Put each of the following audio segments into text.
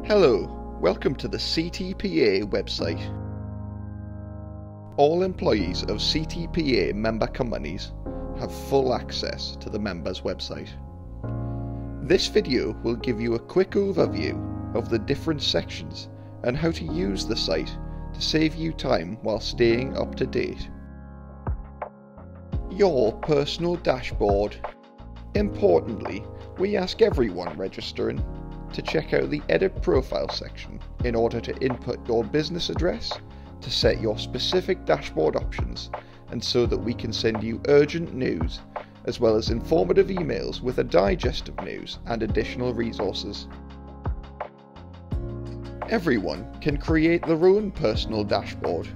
Hello, welcome to the CTPA website. All employees of CTPA member companies have full access to the members website. This video will give you a quick overview of the different sections and how to use the site to save you time while staying up to date. Your personal dashboard. Importantly, we ask everyone registering to check out the Edit Profile section in order to input your business address to set your specific dashboard options, and so that we can send you urgent news as well as informative emails with a digest of news and additional resources. Everyone can create their own personal dashboard,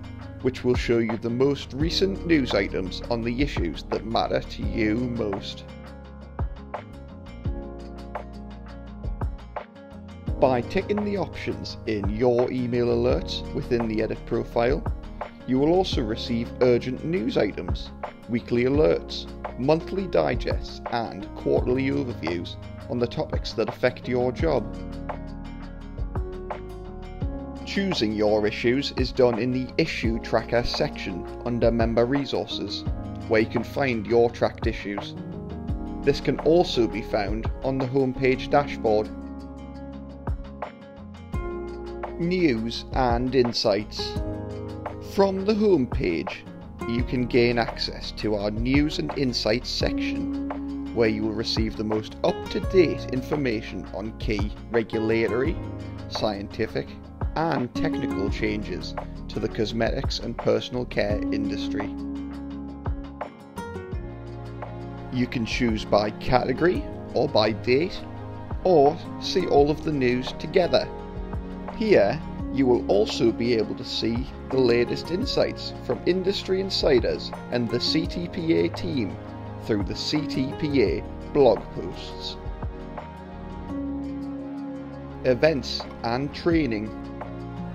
which will show you the most recent news items on the issues that matter to you most. By ticking the options in Your Email Alerts within the Edit Profile, you will also receive urgent news items, weekly alerts, monthly digests and quarterly overviews on the topics that affect your job. Choosing your issues is done in the Issue Tracker section under Member Resources, where you can find your tracked issues. This can also be found on the homepage dashboard. News and Insights. From the home page, you can gain access to our News and Insights section, where you will receive the most up-to-date information on key regulatory, scientific and technical changes to the cosmetics and personal care industry. You can choose by category or by date, or see all of the news together. Here, you will also be able to see the latest insights from industry insiders and the CTPA team through the CTPA blog posts. Events and training.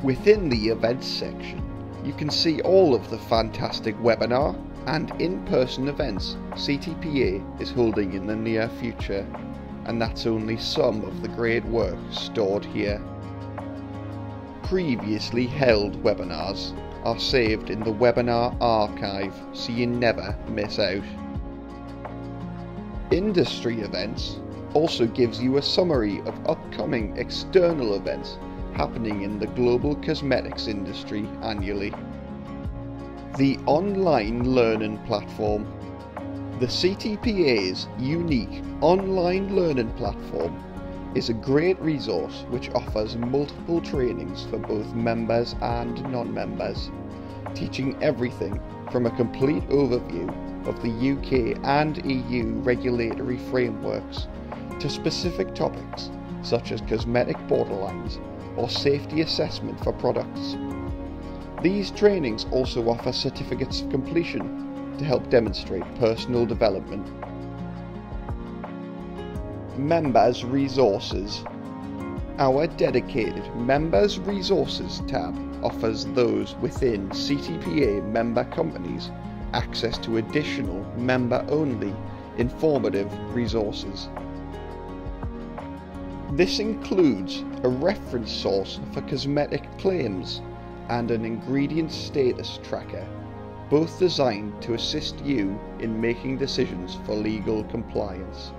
Within the events section, you can see all of the fantastic webinar and in-person events CTPA is holding in the near future, and that's only some of the great work stored here. Previously held webinars are saved in the webinar archive, so you never miss out. Industry events also gives you a summary of upcoming external events happening in the global cosmetics industry annually. The online learning platform. The CTPA's unique online learning platform is a great resource which offers multiple trainings for both members and non-members, teaching everything from a complete overview of the UK and EU regulatory frameworks to specific topics such as cosmetic borderlines or safety assessment for products. These trainings also offer certificates of completion to help demonstrate personal development. Members Resources. Our dedicated Members Resources tab offers those within CTPA member companies access to additional member-only informative resources. This includes a reference source for cosmetic claims and an ingredient status tracker, both designed to assist you in making decisions for legal compliance.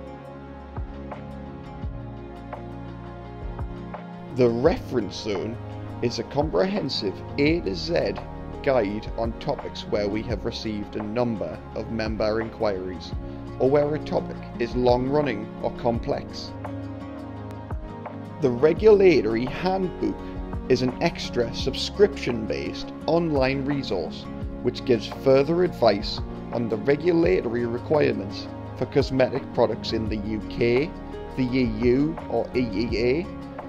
The Reference Zone is a comprehensive A to Z guide on topics where we have received a number of member inquiries, or where a topic is long-running or complex. The Regulatory Handbook is an extra subscription-based online resource which gives further advice on the regulatory requirements for cosmetic products in the UK, the EU or EEA,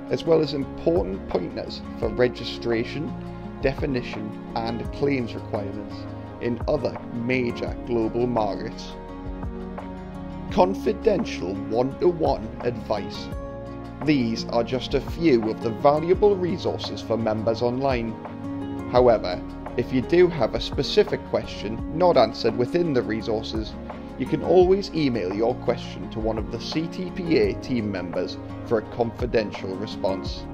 as well as important pointers for registration, definition and claims requirements in other major global markets. Confidential one-to-one advice. These are just a few of the valuable resources for members online. However, if you do have a specific question not answered within the resources, you can always email your question to one of the CTPA team members for a confidential response.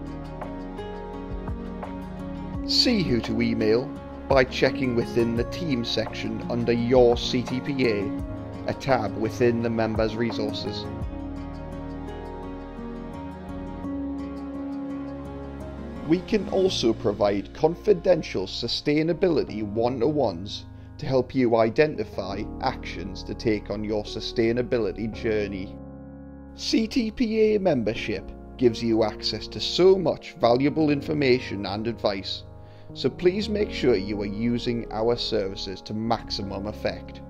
See who to email by checking within the Team section under Your CTPA, a tab within the members' resources. We can also provide confidential sustainability one-to-ones to help you identify actions to take on your sustainability journey. CTPA membership gives you access to so much valuable information and advice, so please make sure you are using our services to maximum effect.